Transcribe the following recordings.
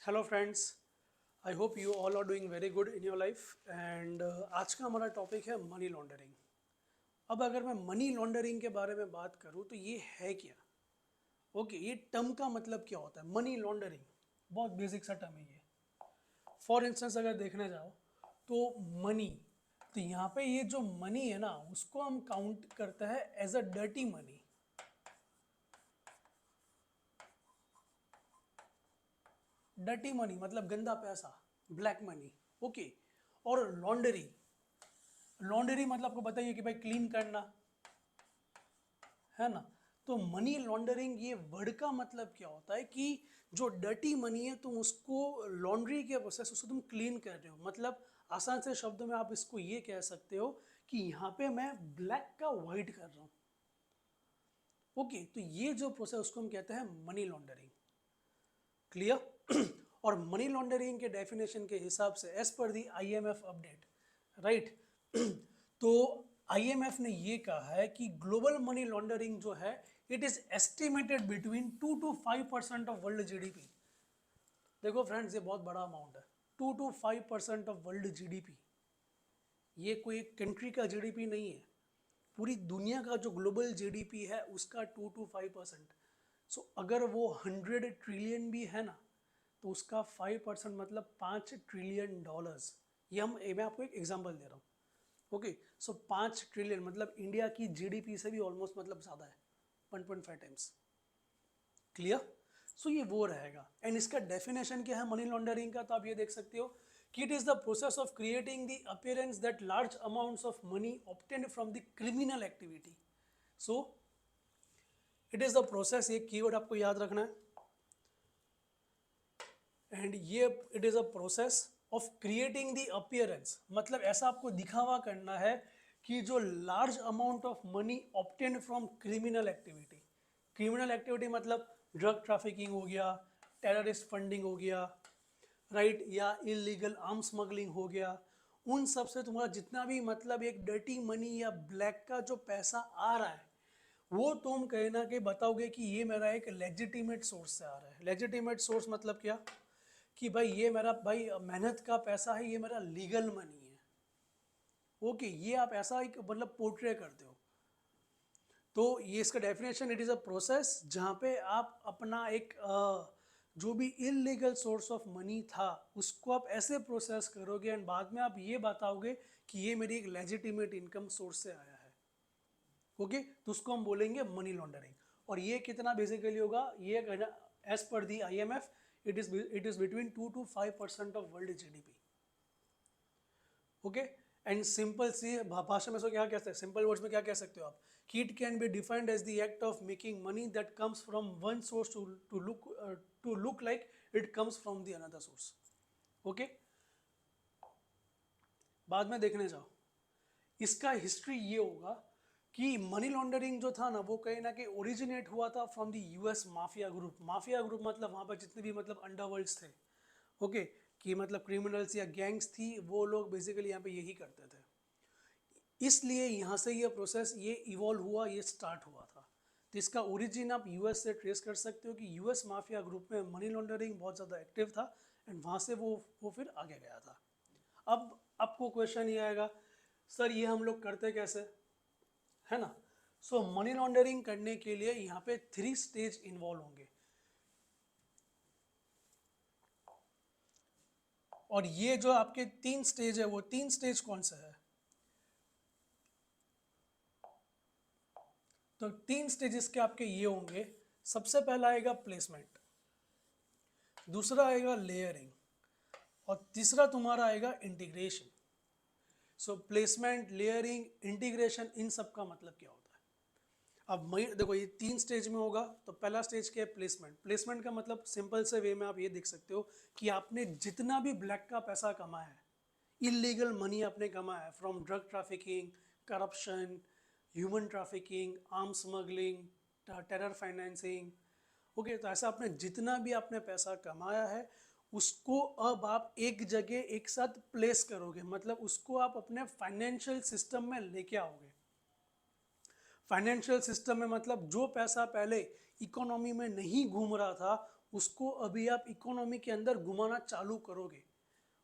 Hello friends, I hope you all are doing very good in your life and आज का हमारा topic है money laundering. अब अगर मैं मनी लॉन्ड्रिंग के बारे में बात करूं तो ये है क्या? ये टर्म का मतलब क्या होता है? मनी लॉन्ड्रिंग बहुत बेसिक सा टर्म है ये। फॉर इंस्टेंस अगर देखने जाओ तो मनी, तो यहाँ पे ये जो मनी है ना उसको हम काउंट करते हैं as a dirty money. Dirty money मतलब गंदा पैसा, ब्लैक मनी। ओके। और लॉन्ड्री, लॉन्ड्री मतलब आपको बताइए कि भाई क्लीन करना, है ना? तो मनी लॉन्ड्रिंग ये वर्ड का मतलब क्या होता है कि जो डर्टी मनी है तुम उसको लॉन्ड्री के प्रोसेस उसको तुम क्लीन कर रहे हो। मतलब आसान से शब्दों में आप इसको ये कह सकते हो कि यहाँ पे मैं ब्लैक का वाइट कर रहा हूँ। ओके, तो ये जो प्रोसेस उसको हम कहते हैं मनी लॉन्ड्रिंग। क्लियर? और मनी लॉन्ड्रिंग के डेफिनेशन के हिसाब से एज पर दी आईएमएफ अपडेट, राइट? तो आईएमएफ ने ये कहा है कि ग्लोबल मनी लॉन्ड्रिंग जो है it is estimated between 2 to 5% of world GDP. देखो फ्रेंड्स, ये बहुत बड़ा अमाउंट है। 2 to 5% ऑफ वर्ल्ड जीडीपी, ये कोई एक कंट्री का जीडीपी नहीं है। पूरी दुनिया का जो ग्लोबल जीडीपी है उसका 2 to 5%। सो अगर वो 100 ट्रिलियन भी है ना तो उसका 5% मतलब $5 ट्रिलियन। ये मैं आपको एक एग्जांपल दे रहा हूँ। ओके, सो 5 ट्रिलियन मतलब इंडिया की जीडीपी से भी ऑलमोस्ट मतलब ज़्यादा है, 1.5 टाइम्स। क्लियर? सो ये वो रहेगा। एंड इसका डेफिनेशन क्या है मनी लॉन्ड्रिंग का? तो आप ये देख सकते हो कि it is the process of creating the appearance that large amounts of money obtained from the criminal activity. So it is the process, ये कीवर्ड आपको याद रखना है। एंड ये it is a process of creating the appearance, मतलब ऐसा आपको दिखावा करना है कि जो large amount of money obtained from criminal activity. Criminal activity मतलब ड्रग ट्रैफिकिंग हो गया, टेररिस्ट फंडिंग हो गया, राइट, या इलीगल आर्म स्मगलिंग हो गया। उन सब से तुम्हारा जितना भी मतलब एक डर्टी मनी या ब्लैक का जो पैसा आ रहा है वो तुम कहना कि बताओगे कि ये मेरा एक लेजिटिमेट सोर्स से आ रहा है। लेजिटिमेट सोर्स मतलब क्या? कि भाई ये मेरा भाई मेहनत का पैसा है, ये मेरा लीगल मनी है। ओके, ये आप ऐसा एक मतलब पोर्ट्रे करते हो। तो ये इसका definition, it is a process जहाँ पे आप अपना एक जो भी इलीगल सोर्स ऑफ मनी था उसको आप ऐसे प्रोसेस करोगे एंड बाद में आप ये बताओगे कि ये मेरी एक लेजिटिमेट इनकम सोर्स से आया है। ओके, तो उसको हम बोलेंगे मनी लॉन्ड्रिंग। और ये कितना बेसिकली होगा? ये एज पर the IMF it is between 2 to 5% of world GDP. Okay, and simple सी भाषा में सो क्या कह सकते हैं, सिंपल वर्ड्स में क्या कह सकते हो आप कि it can be defined as the act of making money that comes from one source to look like it comes from the another source. Okay, बाद में देखने जाओ इसका हिस्ट्री ये होगा कि मनी लॉन्ड्रिंग जो था ना वो कहीं ना कहीं ओरिजिनेट हुआ था from the US mafia group. Mafia group मतलब वहाँ पर जितने भी मतलब अंडरवर्ल्ड्स थे, ओके, कि मतलब क्रिमिनल्स या गैंग्स थी, वो लोग बेसिकली यहाँ पे यही करते थे। इसलिए यहाँ से ये प्रोसेस ये इवॉल्व हुआ, ये स्टार्ट हुआ था। तो इसका ओरिजिन आप यूएस से ट्रेस कर सकते हो कि यूएस माफिया ग्रुप में मनी लॉन्ड्रिंग बहुत ज़्यादा एक्टिव था एंड वहाँ से वो फिर आगे गया था। अब आपको क्वेश्चन ये आएगा, सर ये हम लोग करते कैसे, है ना? सो मनी लॉन्ड्रिंग करने के लिए यहाँ पे 3 स्टेज इन्वॉल्व होंगे। और ये जो आपके 3 स्टेज है वो 3 स्टेज कौन सा है? तो 3 स्टेजेस के आपके ये होंगे। सबसे पहला आएगा प्लेसमेंट, दूसरा आएगा लेयरिंग, और तीसरा तुम्हारा आएगा इंटीग्रेशन। सो प्लेसमेंट, लेयरिंग, इंटीग्रेशन, इन सब का मतलब क्या होता है? अब मैं देखो ये 3 स्टेज में होगा। तो पहला स्टेज क्या है? प्लेसमेंट। प्लेसमेंट का मतलब सिंपल से वे में आप ये देख सकते हो कि आपने जितना भी ब्लैक का पैसा कमाया है, इलीगल मनी आपने कमाया है from drug trafficking, corruption, human trafficking, arm smuggling, terror financing, okay, तो ऐसा आपने जितना भी आपने पैसा कमाया है उसको अब आप एक जगह एक साथ प्लेस करोगे, मतलब उसको आप अपने फाइनेंशियल सिस्टम में लेके आओगे। फाइनेंशियल सिस्टम में मतलब जो पैसा पहले इकोनॉमी में नहीं घूम रहा था उसको अभी आप इकोनॉमी के अंदर घुमाना चालू करोगे।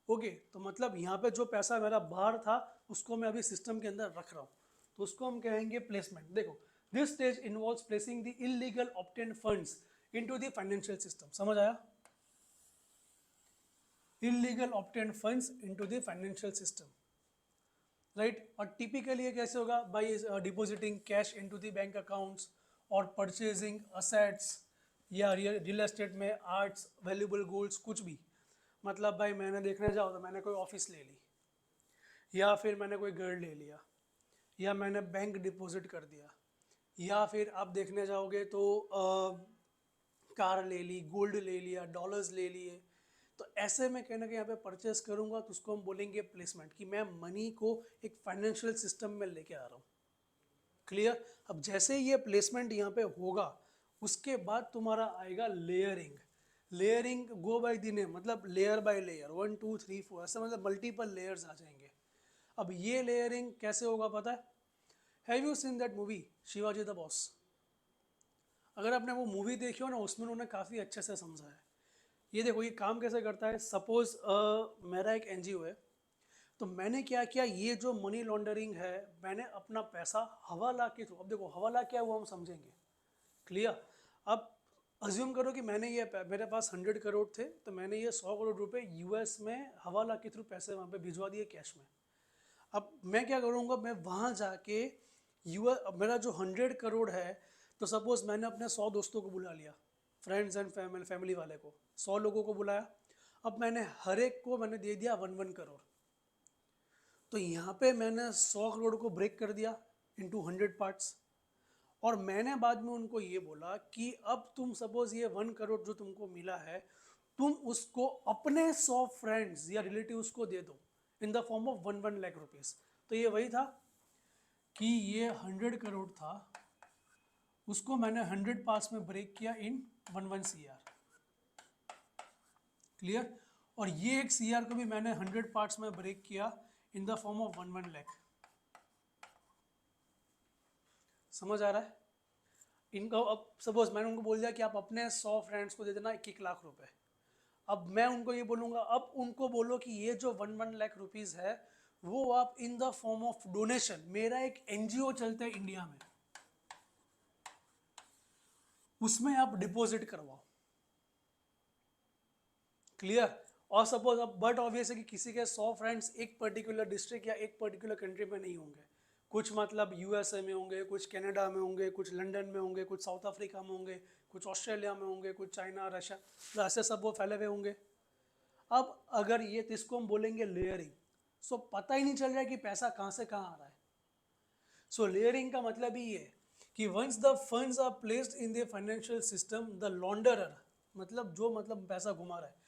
ओके, तो मतलब यहाँ पे जो पैसा मेरा बाहर था उसको मैं अभी सिस्टम के अंदर रख रहा हूँ, तो उसको हम कहेंगे प्लेसमेंट। देखो, this stage involves placing the illegal obtained funds into the financial system. समझ आया? Illegal obtained funds into the financial system, right. और टिपिकली ये कैसे होगा? By depositing cash into the bank accounts और परचेजिंग असेट्स, या real estate में arts, valuable गोल्ड्स, कुछ भी। मतलब भाई मैंने देखने जाओ तो मैंने कोई ऑफिस ले ली, या फिर मैंने कोई घर ले लिया, या मैंने बैंक डिपॉजिट कर दिया, या फिर आप देखने जाओगे तो कार ले ली, गोल्ड ले लिया, डॉलर्स ले लिए। तो ऐसे में कहीं ना कहीं यहाँ पे परचेस करूँगा तो उसको हम बोलेंगे प्लेसमेंट, कि मैं मनी को एक फाइनेंशियल सिस्टम में लेके आ रहा हूँ। क्लियर? अब जैसे ये प्लेसमेंट यहाँ पे होगा उसके बाद तुम्हारा आएगा layering. Layering go by the name, मतलब लेयर बाय लेयर, 1 2 3 4, ऐसे मतलब मल्टीपल लेयर्स आ जाएंगे। अब ये लेयरिंग कैसे होगा पता है? Have you seen that movie Shivaji the boss? अगर आपने वो मूवी देखी हो ना, उसमें उन्होंने काफ़ी अच्छे से समझा है। ये देखो, ये काम कैसे करता है। सपोज मेरा एक एनजीओ है, तो मैंने क्या किया, ये जो मनी लॉन्ड्रिंग है, मैंने अपना पैसा हवाला के थ्रू, अब देखो हवाला क्या है वो हम समझेंगे। क्लियर? अब अज्यूम करो कि मैंने ये मेरे पास 100 करोड़ थे, तो मैंने ये 100 करोड़ रुपए यूएस में हवाला के थ्रू पैसे वहाँ पे भिजवा दिए कैश में। अब मैं क्या करूँगा, मैं वहाँ जाके मेरा जो 100 करोड़ है, तो सपोज मैंने अपने 100 दोस्तों को बुला लिया, फ्रेंड्स एंड फैमिली वाले को, 100 लोगों को बुलाया। अब मैंने हर एक को मैंने दे दिया 1 1 करोड़। तो यहाँ पे मैंने 100 करोड़ को ब्रेक कर दिया इंटू 100 पार्ट्स। और मैंने बाद में उनको ये बोला कि अब तुम सपोज ये 1 करोड़ जो तुमको मिला है, तुम उसको अपने 100 फ्रेंड्स या रिलेटिव्स को दे दो in the form of 1 1 lakh rupees. तो ये वही था कि ये 100 करोड़ था, उसको मैंने 100 पार्ट्स में ब्रेक किया इन 1 1 CR। क्लियर? और ये एक CR को भी मैंने 100 पार्ट्स में ब्रेक किया in the form of 1 1 lakh. समझ आ रहा है? इनको अब सपोज मैंने उनको बोल दिया कि आप अपने 100 फ्रेंड्स को दे देना 1 1 लाख रुपए। अब मैं उनको ये बोलूँगा, अब उनको बोलो कि ये जो 1 1 लाख रुपीज़ है वो आप in the form of donation, मेरा एक एनजीओ चलता है इंडिया में, उसमें आप डिपॉजिट करवाओ। क्लियर? और सपोज अब बट ऑब्वियस है कि किसी के 100 फ्रेंड्स एक पर्टिकुलर डिस्ट्रिक्ट या एक पर्टिकुलर कंट्री में नहीं होंगे। कुछ मतलब यूएसए में होंगे, कुछ कनाडा में होंगे, कुछ लंदन में होंगे, कुछ साउथ अफ्रीका में होंगे, कुछ ऑस्ट्रेलिया में होंगे, कुछ चाइना, रशिया, तो ऐसे सब वो फैले हुए होंगे। अब अगर ये, तो इसको हम बोलेंगे लेयरिंग। सो पता ही नहीं चल रहा है कि पैसा कहाँ से कहाँ आ रहा है। सो लेयरिंग का मतलब ही ये कि once the funds are placed in the financial system, the launderer, मतलब जो मतलब पैसा घुमा रहा है,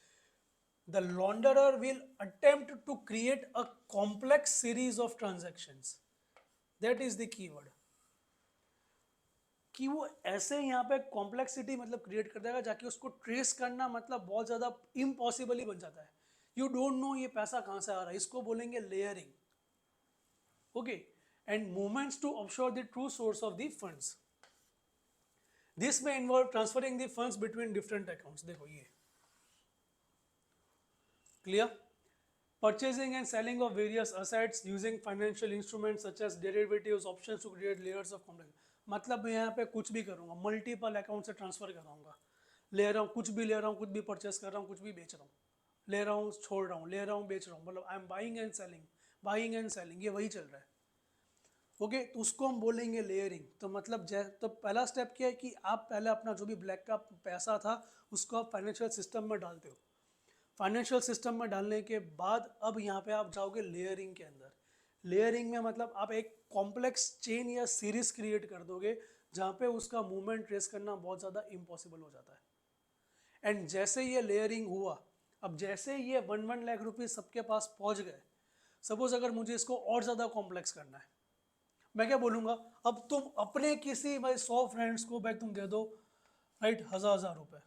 the launderer will attempt to create a complex series of transactions. That is the keyword. कि वो ऐसे यहाँ पे कॉम्प्लेक्सिटी मतलब क्रिएट कर देगा, जाके उसको ट्रेस करना मतलब बहुत ज़्यादा इम्पॉसिबल ही बन जाता है। यू डोंट नो ये पैसा कहाँ से आ रहा है, इसको बोलेंगे layering. Okay, and movements to offshore the true source of the funds. This में involve transferring the funds between different accounts. देखो ये clear? Purchasing and selling of various assets using financial instruments such as derivatives, options to create layers of complex। मतलब मैं यहाँ पे कुछ भी करूँगा, मल्टीपल अकाउंट से ट्रांसफर कराऊंगा, ले रहा हूँ कुछ भी, ले रहा हूँ कुछ भी, परचेस कर रहा हूँ कुछ भी, बेच रहा हूँ, ले रहा हूँ छोड़ रहा हूँ, ले रहा हूँ बेच रहा हूँ, मतलब I am buying and selling, buying and selling, ये वही चल रहा है। ओके, तो उसको हम बोलेंगे लेयरिंग। तो मतलब तो पहला स्टेप क्या है कि आप पहले अपना जो भी ब्लैक का पैसा था उसको आप फाइनेंशियल सिस्टम में डालते हो। फाइनेंशियल सिस्टम में डालने के बाद अब यहाँ पे आप जाओगे लेयरिंग के अंदर। लेयरिंग में मतलब आप एक कॉम्प्लेक्स चेन या सीरीज क्रिएट कर दोगे जहाँ पे उसका मूवमेंट ट्रेस करना बहुत ज़्यादा इम्पॉसिबल हो जाता है। एंड जैसे ये लेयरिंग हुआ, अब जैसे ये 1 1 लाख रुपीज़ सबके पास पहुँच गए, सपोज अगर मुझे इसको और ज़्यादा कॉम्प्लेक्स करना है, मैं क्या बोलूँगा, अब तुम अपने किसी भाई 100 फ्रेंड्स को भाई तुम दे दो, राइट, 1000 रुपये।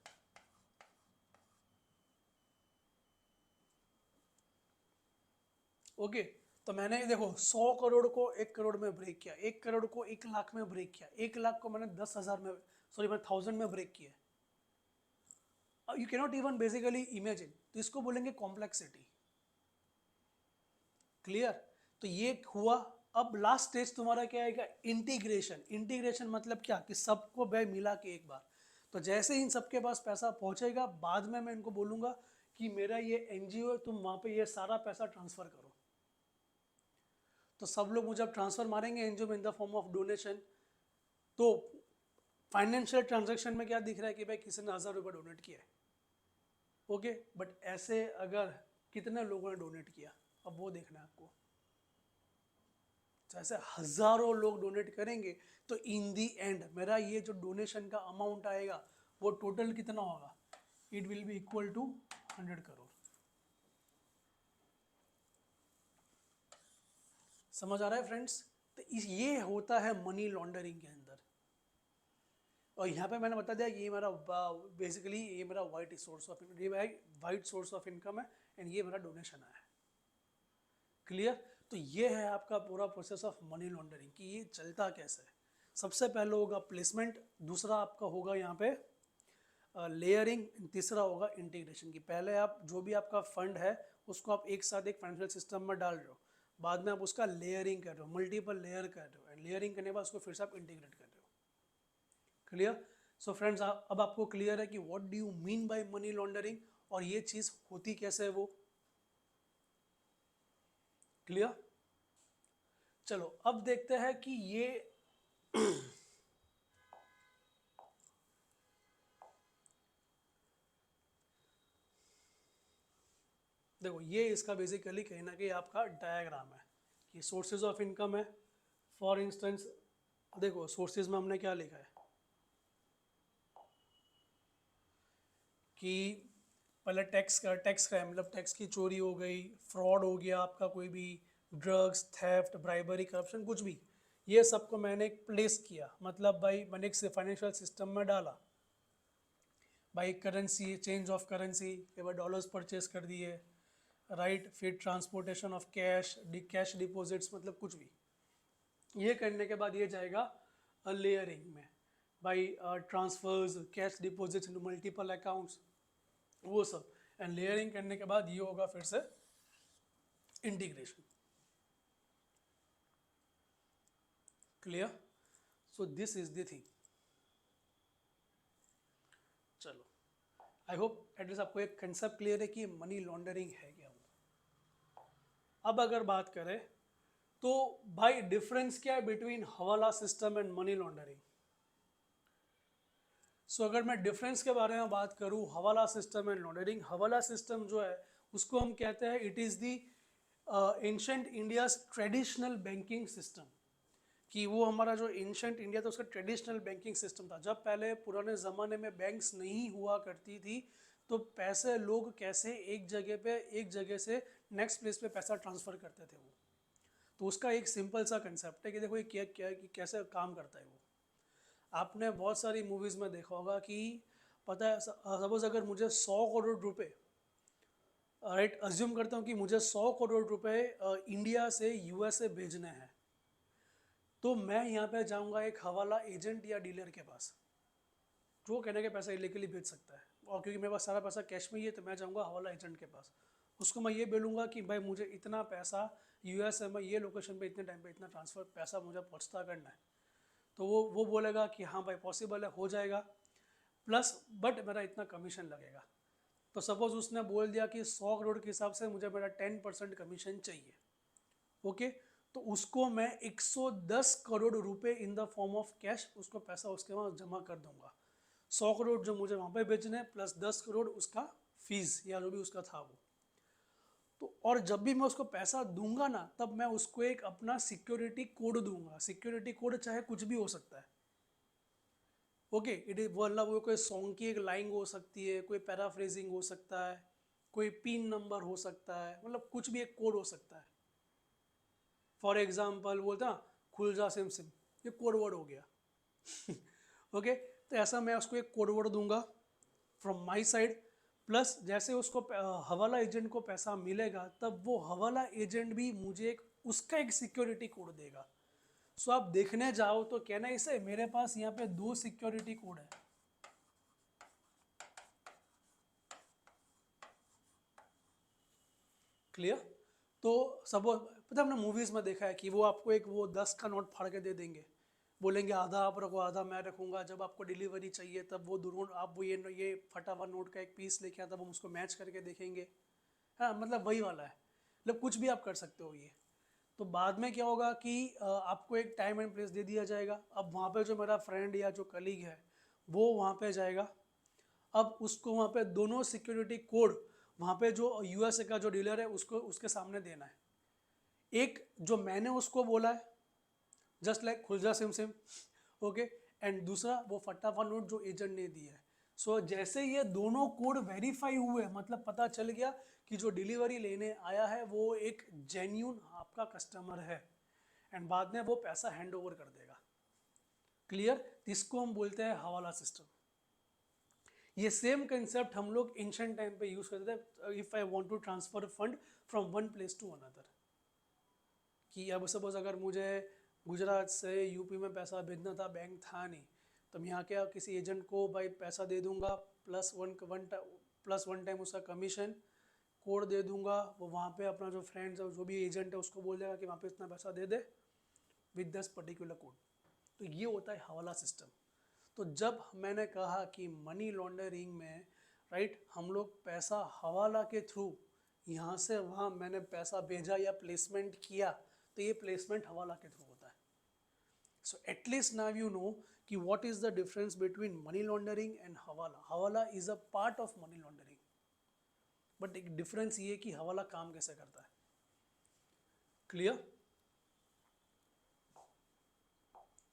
ओके, तो मैंने देखो 100 करोड़ को 1 करोड़ में ब्रेक किया, 1 करोड़ को 1 लाख में ब्रेक किया, 1 लाख को मैंने 10,000 में, सॉरी मैं 1000 में ब्रेक किया। You cannot even basically imagine, तो इसको बोलेंगे कॉम्प्लेक्सिटी। क्लियर? तो ये हुआ। अब लास्ट स्टेज तुम्हारा क्या आएगा? इंटीग्रेशन। इंटीग्रेशन मतलब क्या कि सबको भाई मिला के एक बार। तो जैसे इन सबके पास पैसा पहुंचेगा, बाद में मैं इनको बोलूंगा कि मेरा ये एनजीओ है, तुम वहां पे ये सारा पैसा ट्रांसफर करो। तो सब लोग मुझे अब ट्रांसफर मारेंगे एनजीओ में in the form of donation. तो फाइनेंशियल ट्रांजैक्शन में क्या दिख रहा है कि भाई किसी ने 1000 रुपये डोनेट किया है। ओके, बट ऐसे अगर कितने लोगों ने डोनेट किया, अब वो देखना है आपको। जैसे हजारों लोग डोनेट करेंगे तो इन दी एंड मेरा ये जो डोनेशन का अमाउंट आएगा वो टोटल कितना होगा? It will be equal to 100 crore. समझ आ रहा है फ्रेंड्स? तो ये होता है मनी लॉन्ड्रिंग के अंदर। और यहाँ पे मैंने बता दिया कि ये मेरा बेसिकली ये मेरा white source of white source of income है एंड ये मेरा डोनेशन है। क्लियर? तो ये है आपका पूरा प्रोसेस ऑफ मनी लॉन्ड्रिंग कि ये चलता कैसे है। सबसे पहले होगा प्लेसमेंट, दूसरा आपका होगा यहाँ पे लेयरिंग, तीसरा होगा इंटीग्रेशन की पहले आप जो भी आपका फंड है उसको आप एक साथ एक फाइनेंशियल सिस्टम में डाल रहे हो, बाद में आप उसका लेयरिंग कर रहे हो, मल्टीपल लेयर कर रहे हो, एंड लेयरिंग करने के बाद उसको फिर से आप इंटीग्रेट कर रहे हो। क्लियर? सो फ्रेंड्स, अब आपको क्लियर है कि what do you mean by money laundering और ये चीज़ होती कैसे है वो। क्लियर? चलो अब देखते हैं कि ये देखो ये इसका बेसिकली कहीं ना कहीं आपका डायग्राम है कि सोर्सेज ऑफ इनकम है। फॉर इंस्टेंस देखो सोर्सेज में हमने क्या लिखा है कि पहले टैक्स क्राइम मतलब टैक्स की चोरी हो गई, फ्रॉड हो गया आपका, कोई भी ड्रग्स, थेफ्ट, ब्राइबरी, करप्शन, कुछ भी, ये सबको मैंने एक प्लेस किया, मतलब भाई मैंने एक फाइनेंशियल सिस्टम में डाला भाई। करेंसी, चेंज ऑफ करेंसी, कई बार डॉलर्स परचेज कर दिए, राइट, फिर ट्रांसपोर्टेशन ऑफ कैश डिपॉजिट्स, मतलब कुछ भी। ये करने के बाद ये जाएगा लेयरिंग में भाई, transfers, cash deposits into multiple accounts, वो सब। एंड लेयरिंग करने के बाद ये होगा फिर से integration. Clear? So this is the thing. चलो आई होप एटलीस्ट आपको एक कंसेप्ट क्लियर है कि मनी लॉन्ड्रिंग है क्या वो। अब अगर बात करें तो भाई डिफरेंस क्या है बिटवीन हवाला सिस्टम एंड मनी लॉन्ड्रिंग। सो अगर मैं डिफरेंस के बारे में बात करूं हवाला सिस्टम एंड लॉन्ड्रिंग, हवाला सिस्टम जो है उसको हम कहते हैं it is the ancient India's traditional banking system. कि वो हमारा जो एंशंट इंडिया था उसका ट्रेडिशनल बैंकिंग सिस्टम था। जब पहले पुराने ज़माने में बैंक्स नहीं हुआ करती थी तो पैसे लोग कैसे एक जगह से नेक्स्ट प्लेस पे पैसा ट्रांसफ़र करते थे वो। तो उसका एक सिंपल सा कंसेप्ट है कि देखो ये क्या क्या कि कैसे काम करता है वो। आपने बहुत सारी मूवीज़ में देखा होगा कि पता है सपोज अगर मुझे 100 करोड़ रुपए, राइट, अज्यूम करता हूँ कि मुझे 100 करोड़ रुपए इंडिया से यूएसए भेजने हैं, तो मैं यहाँ पे जाऊँगा एक हवाला एजेंट या डीलर के पास जो कहने के पैसा इलीगली भेज सकता है, और क्योंकि मेरे पास सारा पैसा कैश में ही है तो मैं जाऊँगा हवाला एजेंट के पास। उसको मैं ये बोलूँगा कि भाई मुझे इतना पैसा यूएसए में ये लोकेशन पे इतने टाइम पे इतना ट्रांसफ़र पैसा मुझे पहुँचता करना है। तो वो बोलेगा कि हाँ भाई पॉसिबल है, हो जाएगा, प्लस बट मेरा इतना कमीशन लगेगा। तो सपोज उसने बोल दिया कि 100 करोड़ के हिसाब से मुझे मेरा 10% कमीशन चाहिए। ओके, तो उसको मैं 110 करोड़ रुपए in the form of cash उसको पैसा उसके वहाँ जमा कर दूंगा। 100 करोड़ जो मुझे वहाँ पे बेचने प्लस 10 करोड़ उसका फीस या जो भी उसका था वो। तो और जब भी मैं उसको पैसा दूंगा ना तब मैं उसको एक अपना सिक्योरिटी कोड दूंगा। सिक्योरिटी कोड चाहे कुछ भी हो सकता है। ओके, इट इज मतलब वो कोई सॉन्ग की एक लाइन हो सकती है, कोई पैराफ्रेजिंग हो सकता है, कोई पिन नंबर हो सकता है, मतलब कुछ भी एक कोड हो सकता है। फॉर एग्जाम्पल बोलता खुल जा सिम सिम, ये कोड वर्ड हो गया। ओके, तो ऐसा मैं उसको एक कोड वर्ड दूंगा फ्रॉम माई साइड, प्लस जैसे उसको हवाला एजेंट को पैसा मिलेगा तब वो हवाला एजेंट भी मुझे एक उसका एक सिक्योरिटी कोड देगा। सो आप देखने जाओ तो कहना इसे मेरे पास यहाँ पे 2 सिक्योरिटी कोड है। क्लियर? तो सपोज पता है हमने मूवीज़ में देखा है कि वो आपको एक वो 10 का नोट फाड़ के दे देंगे, बोलेंगे आधा आप रखो आधा मैं रखूँगा, जब आपको डिलीवरी चाहिए तब वो दोनों आप वो ये फटा हुआ नोट का एक पीस लेके आए तब हम उसको मैच करके देखेंगे। हाँ मतलब वही वाला है, मतलब कुछ भी आप कर सकते हो ये। तो बाद में क्या होगा कि आपको एक टाइम एंड प्लेस दे दिया जाएगा। अब वहाँ पे जो मेरा फ्रेंड या जो कलीग है वो वहाँ पे जाएगा। अब उसको वहाँ पे दोनों सिक्योरिटी कोड वहाँ पे जो यूएसए का जो डीलर है उसको उसके सामने देना है। एक जो मैंने उसको बोला है जस्ट लाइक खुलजा सिम सिम, ओके, एंड दूसरा वो फटाफट नोट जो एजेंट ने दिया है। सो जैसे ये दोनों कोड वेरीफाई हुए मतलब पता चल गया कि जो डिलीवरी लेने आया है वो एक जेन्यून आपका कस्टमर है, एंड बाद में वो पैसा हैंड ओवर कर देगा। क्लियर? इसको हम बोलते हैं हवाला सिस्टम। ये सेम कंसेप्ट हम लोग एंशिएंट टाइम पे यूज करते थे। If I want to transfer fund from one place to another, कि अब सपोज अगर मुझे गुजरात से यूपी में पैसा भेजना था, बैंक था नहीं, तो मैं यहाँ के किसी एजेंट को भाई पैसा दे दूंगा प्लस वन टाइम उसका कमीशन, कोड दे दूंगा, वो वहाँ पे अपना जो फ्रेंड्स है जो भी एजेंट है उसको बोल देगा कि वहाँ पे इतना पैसा दे दे विद दिस पर्टिकुलर कोड। तो ये होता है हवाला सिस्टम। तो जब मैंने कहा कि मनी लॉन्ड्रिंग में राइट हम लोग पैसा हवाला के थ्रू यहाँ से वहाँ मैंने पैसा भेजा या प्लेसमेंट किया, तो ये प्लेसमेंट हवाला के थ्रू होता है। So at least now you know कि what is the difference between money laundering and hawala. Hawala is a part of money laundering, but एक डिफरेंस ये कि हवाला काम कैसे करता है। क्लियर?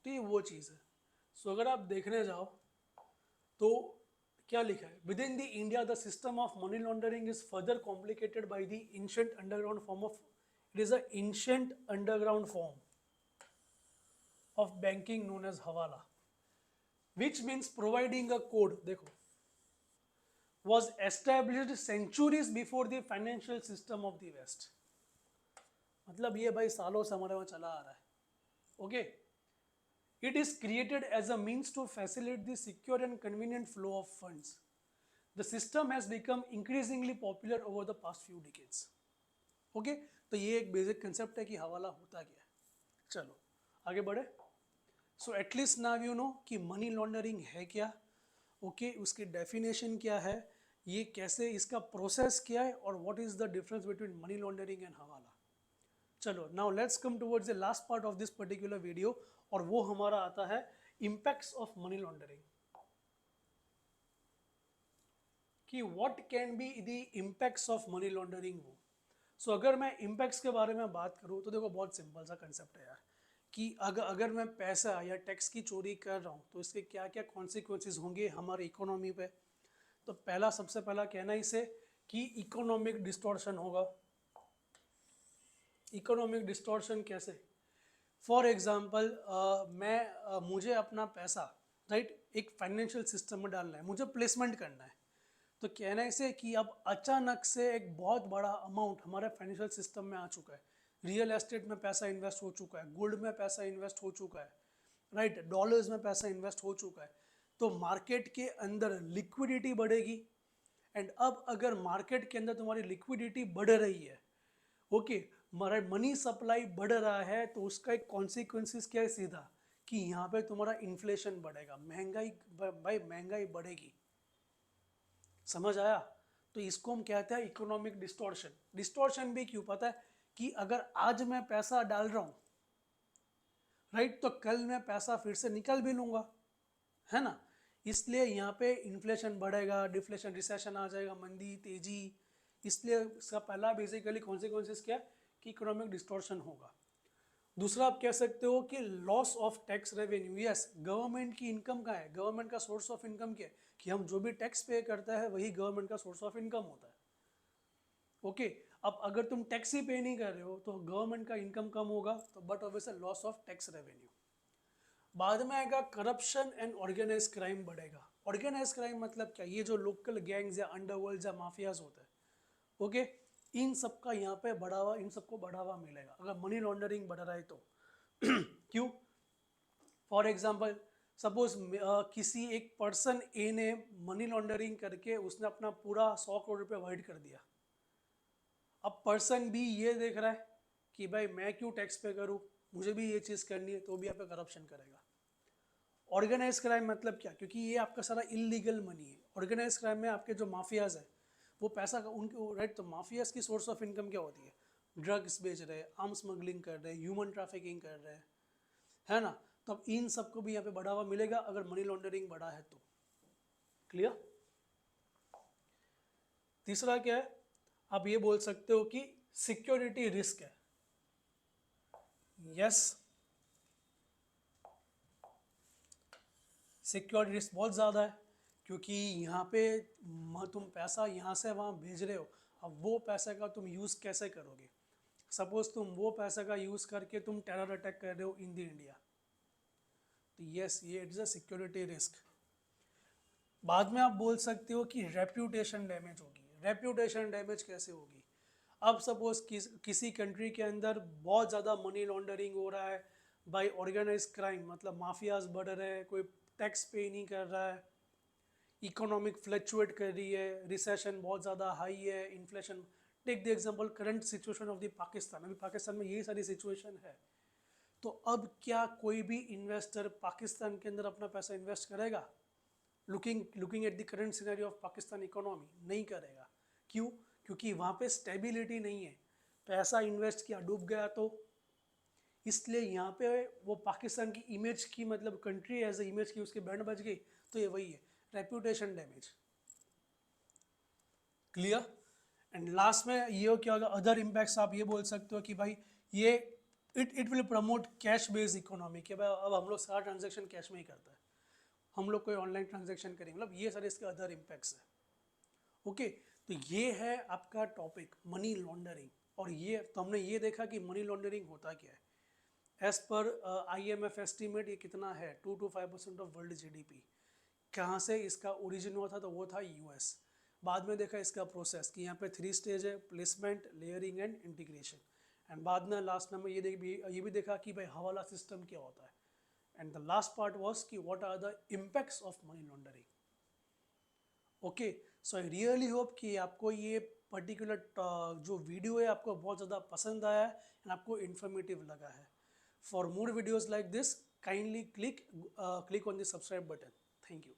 तो ये वो चीज़ है। सो अगर आप देखने जाओ तो क्या लिखा है, within the India the system of money laundering is further complicated by the ancient underground form of it is a ancient underground form of banking known as hawala, which means providing a code, देखो, was established centuries before the financial system of the west। मतलब ये भाई सालों से हमारे वहाँ चला आ रहा है। Okay, it is created as a means to facilitate the secure and convenient flow of funds। the system has become increasingly popular over the past few decades। Okay, तो ये एक बेसिक कंसेप्ट है कि हवाला होता क्या है। चलो आगे बढ़े। सो एटलीस्ट नाउ यू नो कि मनी लॉन्ड्रिंग है क्या, ओके, उसकी डेफिनेशन क्या है, ये कैसे इसका प्रोसेस क्या है, और what is the difference between money laundering and हवाला। चलो now let's come towards the last part of this particular video, और वो हमारा आता है इम्पैक्ट्स ऑफ मनी लॉन्ड्रिंग, कि what can be the impacts of money laundering. वो सो अगर मैं इम्पैक्ट्स के बारे में बात करूँ तो देखो बहुत सिंपल सा कंसेप्ट है यार, कि अगर मैं पैसा या टैक्स की चोरी कर रहा हूँ तो इसके क्या क्या कॉन्सिक्वेंसेस होंगे हमारी इकोनॉमी पे। तो पहला सबसे पहला कहना इसे कि इकोनॉमिक डिस्टॉर्शन होगा। इकोनॉमिक डिस्टॉर्शन कैसे? फॉर एग्जांपल मुझे अपना पैसा राइट एक फाइनेंशियल सिस्टम में डालना है, मुझे प्लेसमेंट करना है। तो कहना इसे कि अब अचानक से एक बहुत बड़ा अमाउंट हमारे फाइनेंशियल सिस्टम में आ चुका है, रियल एस्टेट में पैसा इन्वेस्ट हो चुका है, गोल्ड में पैसा इन्वेस्ट हो चुका है, राइट, डॉलर्स में पैसा इन्वेस्ट हो चुका है। तो मार्केट के अंदर लिक्विडिटी बढ़ेगी, एंड अब अगर मार्केट के अंदर तुम्हारी लिक्विडिटी बढ़ रही है, ओके, हमारा मनी सप्लाई बढ़ रहा है, तो उसका एक कॉन्सिक्वेंसेस क्या है सीधा, कि यहाँ पे तुम्हारा इन्फ्लेशन बढ़ेगा, महंगाई, भाई महंगाई बढ़ेगी। समझ आया? तो इसको हम कहते हैं इकोनॉमिक डिस्टॉर्शन। डिस्टॉर्शन भी क्यों पता है, कि अगर आज मैं पैसा डाल रहा हूँ राइट, तो कल मैं पैसा फिर से निकल भी लूँगा, है ना। इसलिए यहाँ पे इन्फ्लेशन बढ़ेगा, डिफ्लेशन, रिसेशन आ जाएगा, मंदी, तेजी। इसलिए इसका पहला बेसिकली कॉन्सिक्वेंसेस क्या है, कि इकोनॉमिक डिस्टॉर्शन होगा। दूसरा आप कह सकते हो कि loss of tax revenue. Yes, government की इनकम का है, गवर्नमेंट का सोर्स ऑफ इनकम क्या है, कि हम जो भी टैक्स पे करता है वही गवर्नमेंट का सोर्स ऑफ इनकम होता है। ओके, अब अगर तुम टैक्स ही पे नहीं कर रहे हो तो गवर्नमेंट का इनकम कम होगा, तो but obviously loss of tax revenue. बाद में आएगा करप्शन एंड ऑर्गेनाइज क्राइम बढ़ेगा। ऑर्गेनाइज क्राइम मतलब क्या, ये जो लोकल गैंग्स या अंडरवर्ल्ड या माफियाज होते हैं, ओके, इन सबका यहाँ पे बढ़ावा, इन सबको बढ़ावा मिलेगा अगर मनी लॉन्ड्रिंग बढ़ रहा है तो। क्यों? फॉर एग्जाम्पल सपोज किसी एक पर्सन ए ने मनी लॉन्ड्रिंग करके उसने अपना पूरा 100 करोड़ रुपये वाइट कर दिया। अब पर्सन भी ये देख रहा है कि भाई मैं क्यों टैक्स पे करूँ, मुझे भी ये चीज़ करनी है, तो भी आप पे करप्शन करेगा। ऑर्गेनाइज क्राइम मतलब क्या, क्योंकि ये आपका सारा इलीगल मनी है। ऑर्गेनाइज क्राइम में आपके जो माफियाज है वो पैसा उनके राइट, तो माफियाज की सोर्स ऑफ इनकम क्या होती है, ड्रग्स बेच रहे हैं, आर्म स्मगलिंग कर रहे हैं, ह्यूमन ट्रैफिकिंग कर रहे हैं, है ना। तो अब इन सबको भी यहाँ पे बढ़ावा मिलेगा अगर मनी लॉन्ड्रिंग बढ़ा है तो। क्लियर। तीसरा क्या है, आप ये बोल सकते हो कि सिक्योरिटी रिस्क है। यस, सिक्योरिटी रिस्क बहुत ज़्यादा है, क्योंकि यहाँ पे तुम पैसा यहाँ से वहाँ भेज रहे हो, अब वो पैसे का तुम यूज़ कैसे करोगे। सपोज तुम वो पैसे का यूज़ करके तुम टेरर अटैक कर रहे हो इन द इंडिया, तो यस ये इट्स अ सिक्योरिटी रिस्क। बाद में आप बोल सकते हो कि रेप्यूटेशन डैमेज होगी। रेप्यूटेशन डैमेज कैसे होगी, अब सपोज किसी कंट्री के अंदर बहुत ज़्यादा मनी लॉन्ड्रिंग हो रहा है बाय ऑर्गेनाइज क्राइम, मतलब माफियाज बढ़ रहे हैं, कोई टैक्स पे नहीं कर रहा है, इकोनॉमिक फ्लक्चुएट कर रही है, रिसेशन बहुत ज़्यादा हाई है, inflation. Take the example current situation of the Pakistan, अभी पाकिस्तान में यही सारी सिचुएशन है। तो अब क्या कोई भी इन्वेस्टर पाकिस्तान के अंदर अपना पैसा इन्वेस्ट करेगा, looking at the current scenario of Pakistan economy? नहीं करेगा। क्यों? क्योंकि वहाँ पे स्टेबिलिटी नहीं है, पैसा इन्वेस्ट किया डूब गया तो। इसलिए यहाँ पे वो पाकिस्तान की इमेज की, मतलब कंट्री एज ए इमेज की उसकी बैंड बज गई, तो ये वही है reputation damage. Clear. And last में ये हो क्या होगा, अदर इम्पैक्ट्स आप ये बोल सकते हो कि भाई ये it will promote cash based economy, कि भाई अब हम लोग सारा ट्रांजेक्शन कैश में ही करता है, हम लोग कोई ऑनलाइन ट्रांजेक्शन करेंगे, मतलब ये सारे इसके अदर इम्पैक्ट्स है। ओके, तो ये है आपका टॉपिक मनी लॉन्ड्रिंग। और ये तो हमने ये देखा कि मनी लॉन्ड्रिंग होता क्या है। एज पर IMF एस्टिमेट ये कितना है, 2 to 5% ऑफ वर्ल्ड GDP। कहाँ से इसका ओरिजिन हुआ था, तो वो था US। बाद में देखा इसका प्रोसेस कि यहाँ पे 3 स्टेज है, placement, layering and integration. And बाद में लास्ट में ये भी देखा कि भाई हवाला सिस्टम क्या होता है। And the last part was कि what are the impacts of money laundering. Okay, so I really hope कि आपको ये पर्टिकुलर जो वीडियो है आपको बहुत ज़्यादा पसंद आया है एंड आपको इन्फॉर्मेटिव लगा है। For more videos like this kindly click on the subscribe button. Thank you.